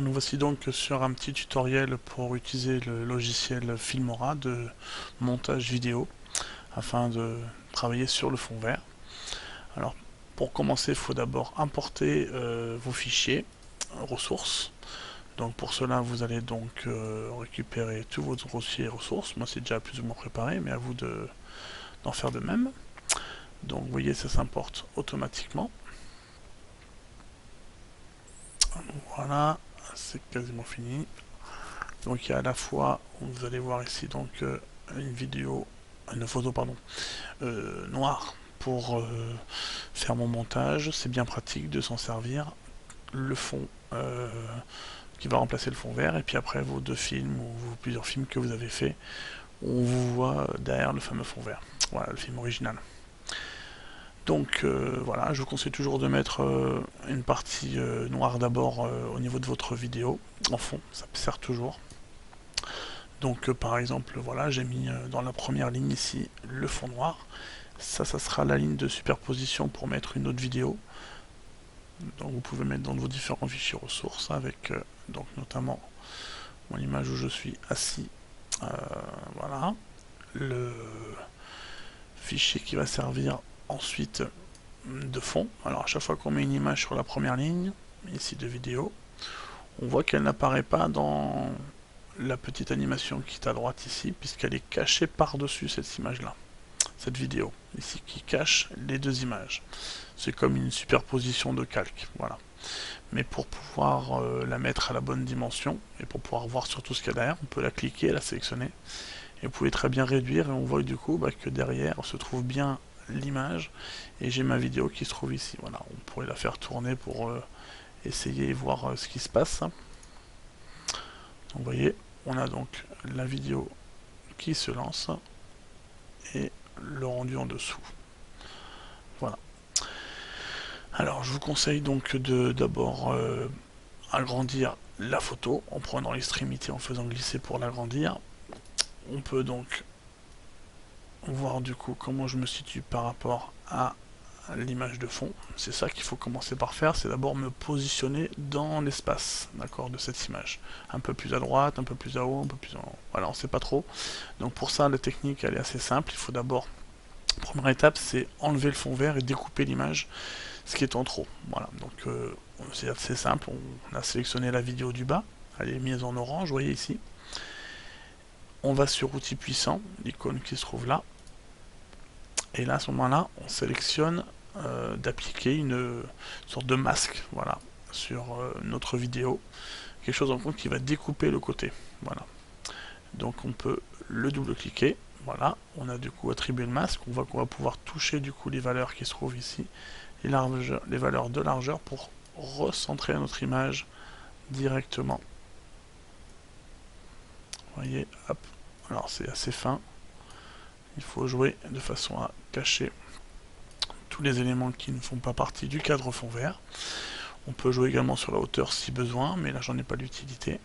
Nous voici donc sur un petit tutoriel pour utiliser le logiciel Filmora de montage vidéo afin de travailler sur le fond vert. Alors pour commencer, il faut d'abord importer vos fichiers ressources. Donc pour cela, vous allez donc récupérer tous vos dossiers ressources. Moi c'est déjà plus ou moins préparé, mais à vous d'en faire de même. Donc vous voyez, ça s'importe automatiquement. Voilà, c'est quasiment fini. Donc il y a à la fois, vous allez voir ici donc une photo pardon, noire pour faire mon montage. C'est bien pratique de s'en servir. Le fond qui va remplacer le fond vert, et puis après vos deux films ou plusieurs films que vous avez fait, on vous voit derrière le fameux fond vert. Voilà le film original. Donc voilà, je vous conseille toujours de mettre une partie noire d'abord au niveau de votre vidéo, en fond, ça sert toujours. Donc par exemple, voilà, j'ai mis dans la première ligne ici le fond noir. Ça sera la ligne de superposition pour mettre une autre vidéo. Donc vous pouvez mettre dans vos différents fichiers ressources avec donc notamment mon image où je suis assis. Voilà, le fichier qui va servir ensuite de fond. Alors à chaque fois qu'on met une image sur la première ligne, ici de vidéo, on voit qu'elle n'apparaît pas dans la petite animation qui est à droite ici, puisqu'elle est cachée par-dessus cette image-là, cette vidéo, ici, qui cache les deux images. C'est comme une superposition de calque, voilà. Mais pour pouvoir la mettre à la bonne dimension, et pour pouvoir voir surtout ce qu'il y a derrière, on peut la cliquer, la sélectionner, et vous pouvez très bien réduire, et on voit du coup que derrière se trouve bien l'image, et j'ai ma vidéo qui se trouve ici, voilà. On pourrait la faire tourner pour essayer et voir ce qui se passe. Donc, vous voyez, on a donc la vidéo qui se lance et le rendu en dessous. Voilà. Alors je vous conseille donc de d'abord agrandir la photo en prenant l'extrémité en faisant glisser pour l'agrandir. On peut donc voir du coup comment je me situe par rapport à l'image de fond. C'est ça qu'il faut commencer par faire, c'est d'abord me positionner dans l'espace, d'accord, de cette image. Un peu plus à droite, un peu plus à haut, un peu plus en haut. Voilà, on sait pas trop. Donc pour ça, la technique, elle est assez simple. Il faut d'abord, première étape, c'est enlever le fond vert et découper l'image, ce qui est en trop. Voilà, donc c'est assez simple. On a sélectionné la vidéo du bas, elle est mise en orange, vous voyez ici. On va sur outils puissants, l'icône qui se trouve là. Et là, à ce moment-là, on sélectionne d'appliquer une sorte de masque, voilà, sur notre vidéo. Quelque chose en compte qui va découper le côté. Voilà. Donc on peut le double-cliquer. Voilà, on a du coup attribué le masque. On voit qu'on va pouvoir toucher du coup les valeurs qui se trouvent ici, les valeurs de largeur pour recentrer notre image directement. Vous voyez, hop. Alors c'est assez fin. Il faut jouer de façon à cacher tous les éléments qui ne font pas partie du cadre fond vert. On peut jouer également sur la hauteur si besoin, mais là j'en ai pas d'utilité.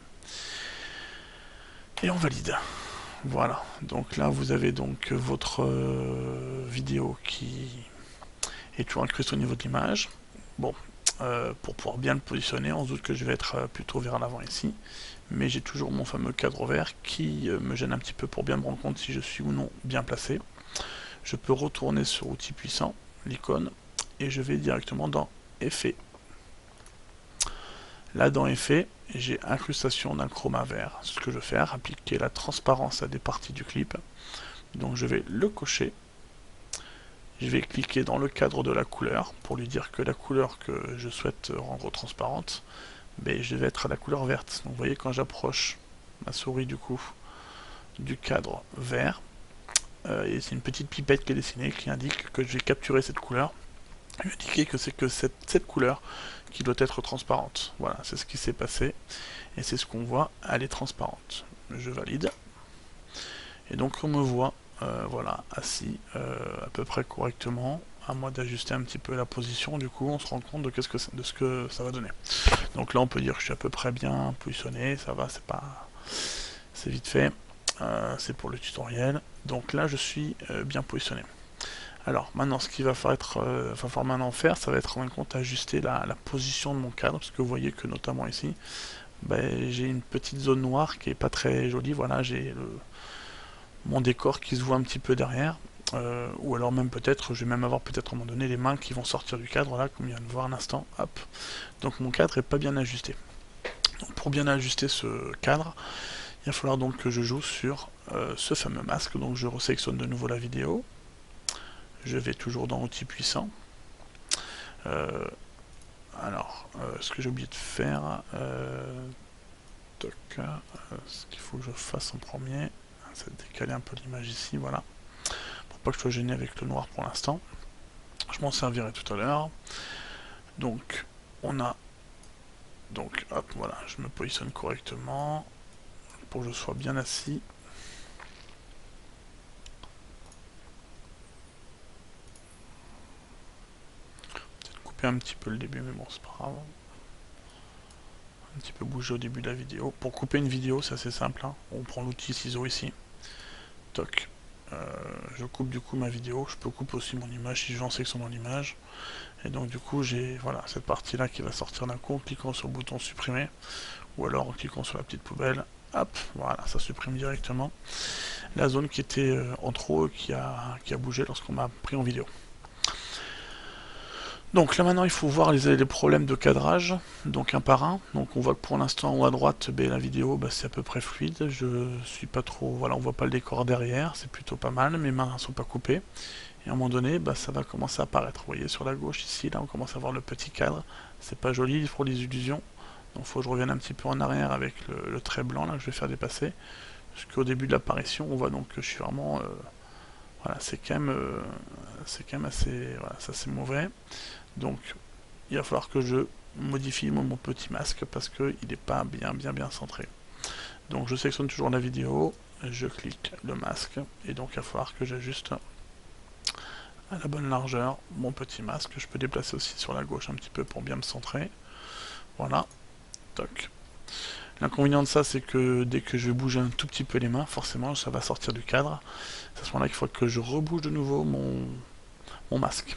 Et on valide. Voilà, donc là vous avez donc votre vidéo qui est toujours incrustée au niveau de l'image. Bon, pour pouvoir bien le positionner, on se doute que je vais être plutôt vers l'avant ici, mais j'ai toujours mon fameux cadre vert qui me gêne un petit peu pour bien me rendre compte si je suis ou non bien placé. Je peux retourner sur outils puissants, l'icône, et je vais directement dans Effets. Là dans Effets, j'ai incrustation d'un chroma vert. Ce que je vais faire, appliquer la transparence à des parties du clip. Donc je vais le cocher. Je vais cliquer dans le cadre de la couleur pour lui dire que la couleur que je souhaite rendre transparente, je vais être à la couleur verte. Donc vous voyez, quand j'approche ma souris du coup du cadre vert, et c'est une petite pipette qui est dessinée qui indique que je vais capturer cette couleur et indiquer que c'est que cette couleur qui doit être transparente. Voilà, c'est ce qui s'est passé et c'est ce qu'on voit, elle est transparente. Je valide et donc on me voit voilà, assis à peu près correctement. À moi d'ajuster un petit peu la position, du coup on se rend compte de ce que ça va donner. Donc là on peut dire que je suis à peu près bien positionné, ça va, c'est vite fait, c'est pour le tutoriel. Donc là je suis bien positionné. Alors maintenant ce qu'il va falloir maintenant faire, ça va être en compte ajuster la position de mon cadre, parce que vous voyez que notamment ici, ben, j'ai une petite zone noire qui est pas très jolie. Voilà, j'ai mon décor qui se voit un petit peu derrière. Ou alors même peut-être, je vais même avoir peut-être à un moment donné les mains qui vont sortir du cadre, là, comme il vient de voir un instant. Hop. Donc mon cadre est pas bien ajusté. Donc, pour bien ajuster ce cadre, il va falloir donc que je joue sur ce fameux masque. Donc je resélectionne de nouveau la vidéo. Je vais toujours dans outils puissants. Ce que j'ai oublié de faire, ce qu'il faut que je fasse en premier, c'est décaler un peu l'image ici, voilà, pour pas que je sois gêné avec le noir pour l'instant. Je m'en servirai tout à l'heure. Donc, on a, donc, hop, voilà, je me positionne correctement pour que je sois bien assis. Peut-être couper un petit peu le début, mais bon, c'est pas grave. Un petit peu bouger au début de la vidéo. Pour couper une vidéo, c'est assez simple, hein. On prend l'outil ciseau ici. Toc. Je coupe du coup ma vidéo. Je peux couper aussi mon image si j'en sélectionne mon image. Et donc du coup j'ai voilà cette partie là qui va sortir d'un coup en cliquant sur le bouton supprimer. Ou alors en cliquant sur la petite poubelle. Hop, voilà, ça supprime directement la zone qui était en trop qui a bougé lorsqu'on m'a pris en vidéo. Donc là maintenant il faut voir les problèmes de cadrage, donc un par un. Donc on voit que pour l'instant en haut à droite, la vidéo c'est à peu près fluide, je suis pas trop, voilà, on voit pas le décor derrière, c'est plutôt pas mal, mes mains sont pas coupées. Et à un moment donné, ça va commencer à apparaître. Vous voyez sur la gauche ici, là on commence à voir le petit cadre, c'est pas joli pour les illusions. Donc il faut que je revienne un petit peu en arrière avec le trait blanc là que je vais faire dépasser. Jusqu'au début de l'apparition, on voit donc que je suis vraiment... voilà, c'est quand même assez, voilà, ça c'est mauvais. Donc il va falloir que je modifie mon petit masque parce qu'il n'est pas bien centré. Donc je sélectionne toujours la vidéo, je clique le masque et donc il va falloir que j'ajuste à la bonne largeur mon petit masque. Je peux déplacer aussi sur la gauche un petit peu pour bien me centrer. Voilà, toc. L'inconvénient de ça, c'est que dès que je vais bouger un tout petit peu les mains, forcément ça va sortir du cadre. C'est à ce moment-là qu'il faut que je rebouge de nouveau mon masque.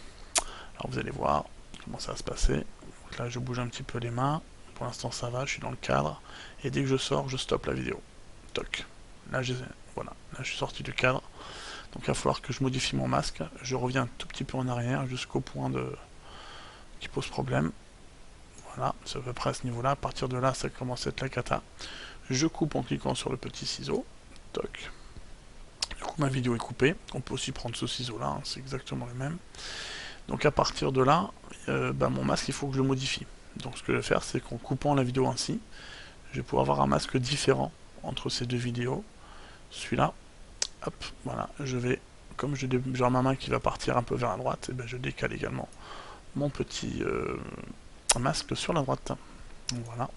Alors vous allez voir comment ça va se passer. Donc là je bouge un petit peu les mains. Pour l'instant ça va, je suis dans le cadre. Et dès que je sors, je stoppe la vidéo. Toc. Là, voilà. Là je suis sorti du cadre. Donc il va falloir que je modifie mon masque. Je reviens un tout petit peu en arrière jusqu'au point qui pose problème. Voilà, c'est à peu près à ce niveau-là. À partir de là, ça commence à être la cata. Je coupe en cliquant sur le petit ciseau. Toc. Du coup, ma vidéo est coupée. On peut aussi prendre ce ciseau-là, hein, c'est exactement le même. Donc à partir de là, mon masque, il faut que je le modifie. Donc ce que je vais faire, c'est qu'en coupant la vidéo ainsi, je vais pouvoir avoir un masque différent entre ces deux vidéos. Celui-là, hop, voilà, je vais, comme j'ai ma main qui va partir un peu vers la droite, et je décale également mon petit masque sur la droite. Donc, voilà.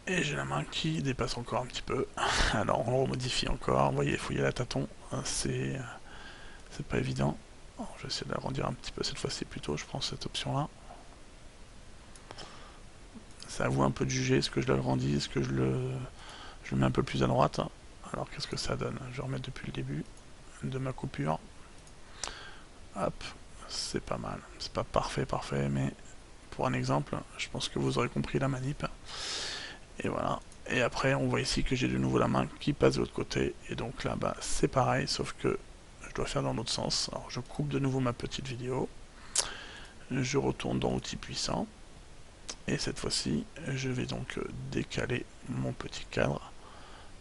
Et j'ai la main qui dépasse encore un petit peu. Alors on le remodifie encore. Vous voyez, il faut y aller à tâtons. C'est pas évident. Alors, je vais essayer de l'agrandir un petit peu cette fois-ci plutôt. Je prends cette option-là. C'est à vous un peu de juger. Est-ce que je l'agrandis? Est-ce que je le mets un peu plus à droite? Alors qu'est-ce que ça donne? Je vais remettre depuis le début de ma coupure. Hop, c'est pas mal. C'est pas parfait, mais pour un exemple, je pense que vous aurez compris la manip. Et voilà. Et après, on voit ici que j'ai de nouveau la main qui passe de l'autre côté. Et donc là, c'est pareil, sauf que je dois faire dans l'autre sens. Alors je coupe de nouveau ma petite vidéo. Je retourne dans outils puissants. Et cette fois-ci, je vais donc décaler mon petit cadre.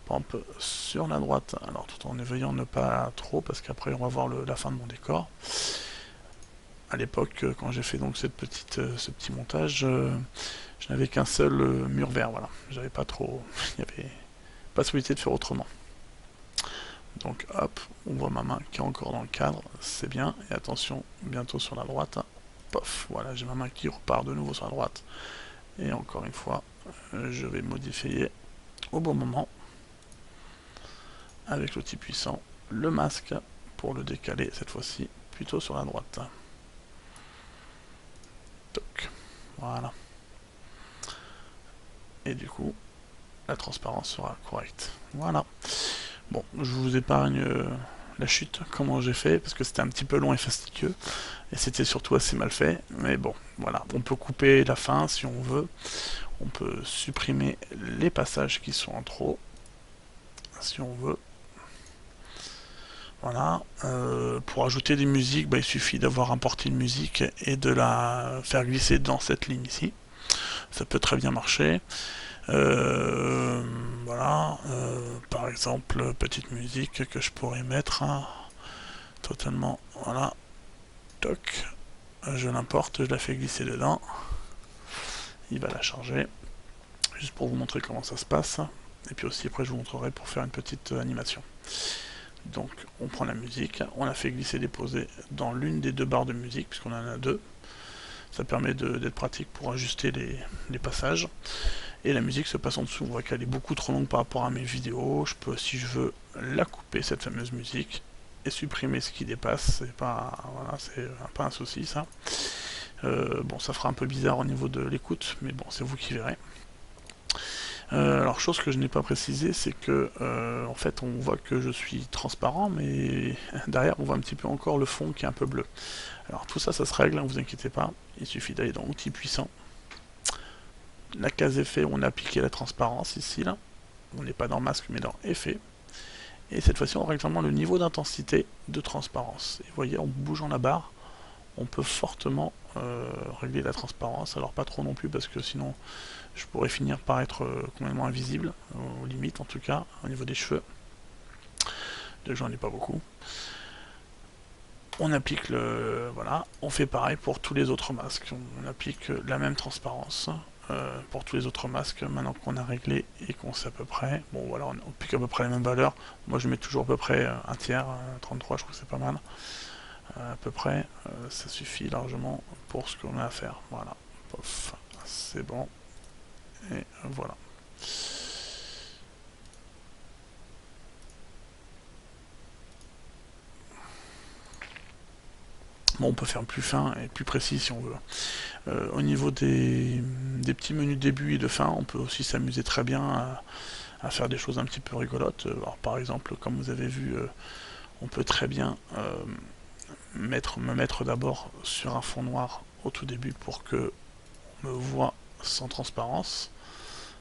Pamp sur la droite. Alors tout en éveillant ne pas trop, parce qu'après on va voir la fin de mon décor. À l'époque, quand j'ai fait donc ce petit montage, je n'avais qu'un seul mur vert, voilà. J'avais pas trop... il n'y avait pas possibilité de faire autrement. Donc hop, on voit ma main qui est encore dans le cadre, c'est bien. Et attention, bientôt sur la droite, pof, voilà, j'ai ma main qui repart de nouveau sur la droite. Et encore une fois, je vais modifier au bon moment, avec l'outil puissant, le masque, pour le décaler cette fois-ci, plutôt sur la droite. Toc, voilà. Et du coup, la transparence sera correcte. Voilà. Bon, je vous épargne la chute, comment j'ai fait, parce que c'était un petit peu long et fastidieux, et c'était surtout assez mal fait, mais bon, voilà, on peut couper la fin si on veut, on peut supprimer les passages qui sont en trop, si on veut. Voilà. Pour ajouter des musiques, il suffit d'avoir importé une musique et de la faire glisser dans cette ligne ici. Ça peut très bien marcher. Voilà. Par exemple, petite musique que je pourrais mettre totalement. Voilà. Toc. Je l'importe, je la fais glisser dedans. Il va la charger. Juste pour vous montrer comment ça se passe. Et puis aussi après je vous montrerai pour faire une petite animation. Donc on prend la musique, on la fait glisser déposer dans l'une des deux barres de musique, puisqu'on en a deux. Ça permet d'être pratique pour ajuster les passages. Et la musique se passe en dessous. On voit qu'elle est beaucoup trop longue par rapport à mes vidéos. Je peux, si je veux, la couper, cette fameuse musique, et supprimer ce qui dépasse. C'est pas, voilà, c'est pas un souci ça. Bon, ça fera un peu bizarre au niveau de l'écoute, mais bon, c'est vous qui verrez. Alors, chose que je n'ai pas précisé, c'est que en fait, on voit que je suis transparent, mais derrière, on voit un petit peu encore le fond qui est un peu bleu. Alors, tout ça, ça se règle, ne vous inquiétez pas. Il suffit d'aller dans Outils puissants. La case effet, on a appliqué la transparence ici, là. On n'est pas dans masque, mais dans effet. Et cette fois-ci, on règle vraiment le niveau d'intensité de transparence. Et vous voyez, en bougeant la barre, on peut fortement régler la transparence. Alors, pas trop non plus, parce que sinon, je pourrais finir par être complètement invisible, aux limites en tout cas, au niveau des cheveux. Déjà, j'en ai pas beaucoup. On applique le... Voilà, on fait pareil pour tous les autres masques. On applique la même transparence pour tous les autres masques, maintenant qu'on a réglé et qu'on sait à peu près. Bon voilà, on applique à peu près la même valeur. Moi je mets toujours à peu près un tiers, 33, je trouve que c'est pas mal. À peu près, ça suffit largement pour ce qu'on a à faire. Voilà, pof, c'est bon. Et voilà. Bon, on peut faire plus fin et plus précis si on veut. Au niveau des petits menus de début et de fin, on peut aussi s'amuser très bien à faire des choses un petit peu rigolotes. Alors, par exemple, comme vous avez vu, on peut très bien me mettre d'abord sur un fond noir au tout début pour que on me voit sans transparence.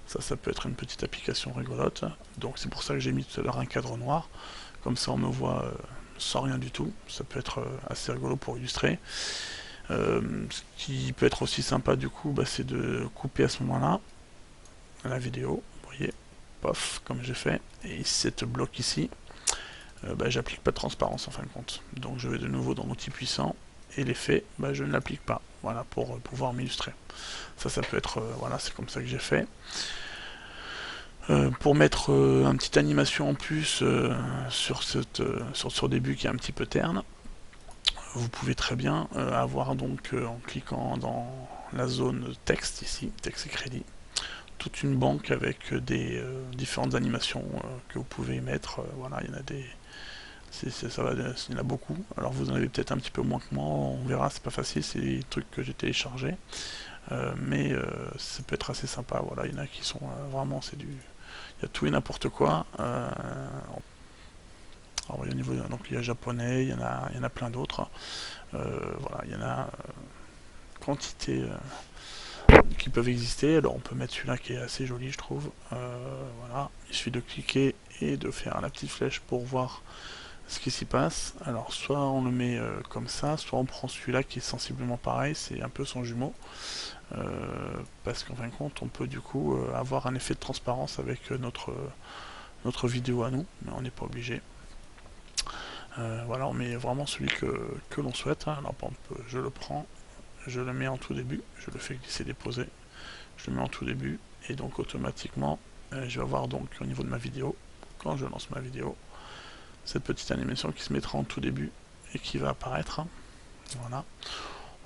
Ça peut être une petite application rigolote. Donc c'est pour ça que j'ai mis tout à l'heure un cadre noir. Comme ça on me voit sans rien du tout. Ça peut être assez rigolo pour illustrer. Ce qui peut être aussi sympa du coup, c'est de couper à ce moment-là la vidéo. Vous voyez, pof, comme j'ai fait. Et cette bloc ici, j'applique pas de transparence en fin de compte. Donc je vais de nouveau dans Outils puissants. Et l'effet, je ne l'applique pas. Voilà, pour pouvoir m'illustrer. Ça peut être... voilà, c'est comme ça que j'ai fait. Pour mettre une petite animation en plus sur ce début qui est un petit peu terne, vous pouvez très bien avoir donc en cliquant dans la zone texte ici, texte et crédit, toute une banque avec des différentes animations que vous pouvez mettre. Voilà, il y en a des... il y en a beaucoup. Alors vous en avez peut-être un petit peu moins que moi, on verra, c'est pas facile, c'est des trucs que j'ai téléchargés. Mais ça peut être assez sympa, voilà, il y en a qui sont vraiment, c'est du... Il y a tout et n'importe quoi. Alors, au niveau, donc il y a japonais, il y en a plein d'autres. Voilà, il y en a quantité qui peuvent exister. Alors on peut mettre celui-là qui est assez joli, je trouve. Voilà, il suffit de cliquer et de faire la petite flèche pour voir ce qui s'y passe. Alors soit on le met comme ça, soit on prend celui-là qui est sensiblement pareil, c'est un peu son jumeau. Parce qu'en fin de compte, on peut du coup avoir un effet de transparence avec notre vidéo à nous, mais on n'est pas obligé. Voilà, on met vraiment celui que l'on souhaite. Alors par exemple, je le prends, je le mets en tout début, je le fais glisser déposer, je le mets en tout début, et donc automatiquement, je vais avoir donc au niveau de ma vidéo, quand je lance ma vidéo, cette petite animation qui se mettra en tout début et qui va apparaître. Voilà.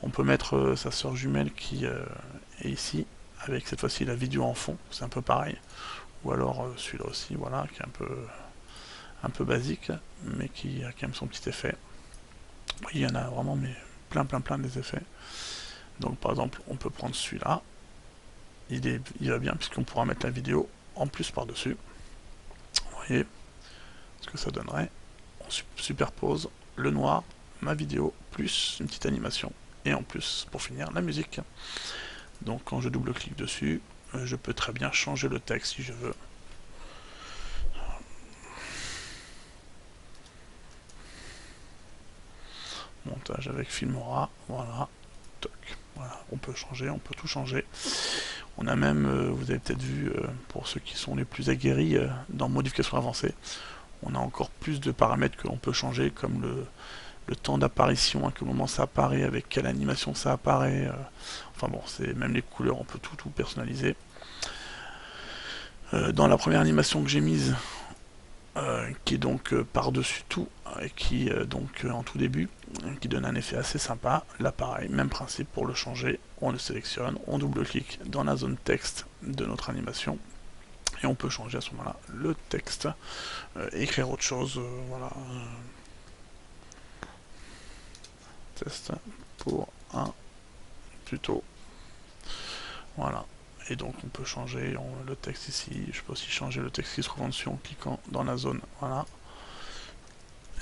On peut mettre sa sœur jumelle qui est ici, avec cette fois-ci la vidéo en fond, c'est un peu pareil. Ou alors celui-là aussi, voilà, qui est un peu basique, mais qui a quand même son petit effet. Il y en a vraiment mais plein des effets. Donc par exemple, on peut prendre celui-là, il va bien puisqu'on pourra mettre la vidéo en plus par-dessus. Vous voyez ce que ça donnerait. On superpose le noir, ma vidéo, plus une petite animation, et en plus, pour finir, la musique. Donc quand je double-clique dessus, je peux très bien changer le texte si je veux. Montage avec Filmora, voilà, toc, voilà, on peut changer, on peut tout changer. On a même, vous avez peut-être vu, pour ceux qui sont les plus aguerris, dans modification avancée, on a encore plus de paramètres que l'on peut changer, comme le temps d'apparition, à quel moment ça apparaît, avec quelle animation ça apparaît, enfin bon, c'est même les couleurs, on peut tout personnaliser. Dans la première animation que j'ai mise, qui est donc par-dessus tout, et qui donc en tout début, qui donne un effet assez sympa. Là pareil, même principe pour le changer, on le sélectionne, on double-clique dans la zone texte de notre animation, et on peut changer à ce moment-là le texte, écrire autre chose, voilà. Test pour un tuto. Voilà. Et donc on peut changer le texte ici, je peux aussi changer le texte qui se trouve en dessous en cliquant dans la zone, voilà.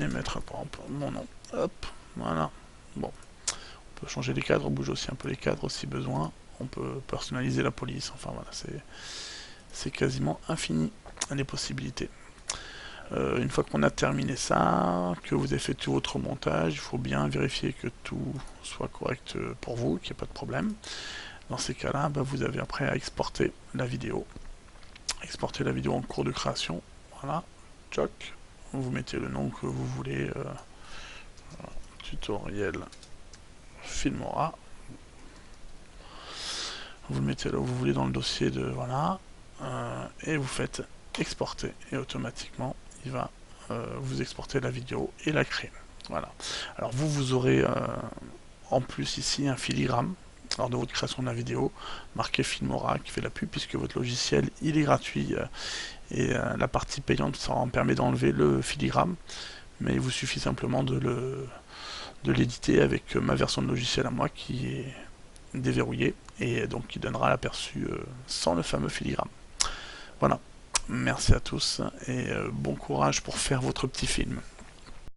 Et mettre par exemple mon nom, hop, voilà. Bon, on peut changer les cadres, bouger aussi un peu les cadres si besoin, on peut personnaliser la police, enfin voilà, c'est quasiment infini les possibilités. Une fois qu'on a terminé ça, que vous avez fait tout votre montage, il faut bien vérifier que tout soit correct pour vous, qu'il n'y ait pas de problème. Dans ces cas-là, vous avez après à exporter la vidéo. Exporter la vidéo en cours de création, voilà, choc, vous mettez le nom que vous voulez, tutoriel Filmora, vous le mettez là où vous voulez dans le dossier de, voilà, et vous faites exporter, et automatiquement il va vous exporter la vidéo et la créer. Voilà. Alors vous aurez en plus ici un filigrane lors de votre création de la vidéo, marqué Filmora qui fait la pub, puisque votre logiciel il est gratuit et la partie payante ça en permet d'enlever le filigrane, mais il vous suffit simplement de l'éditer avec ma version de logiciel à moi qui est déverrouillée et donc qui donnera l'aperçu sans le fameux filigrane. Voilà. Merci à tous et bon courage pour faire votre petit film.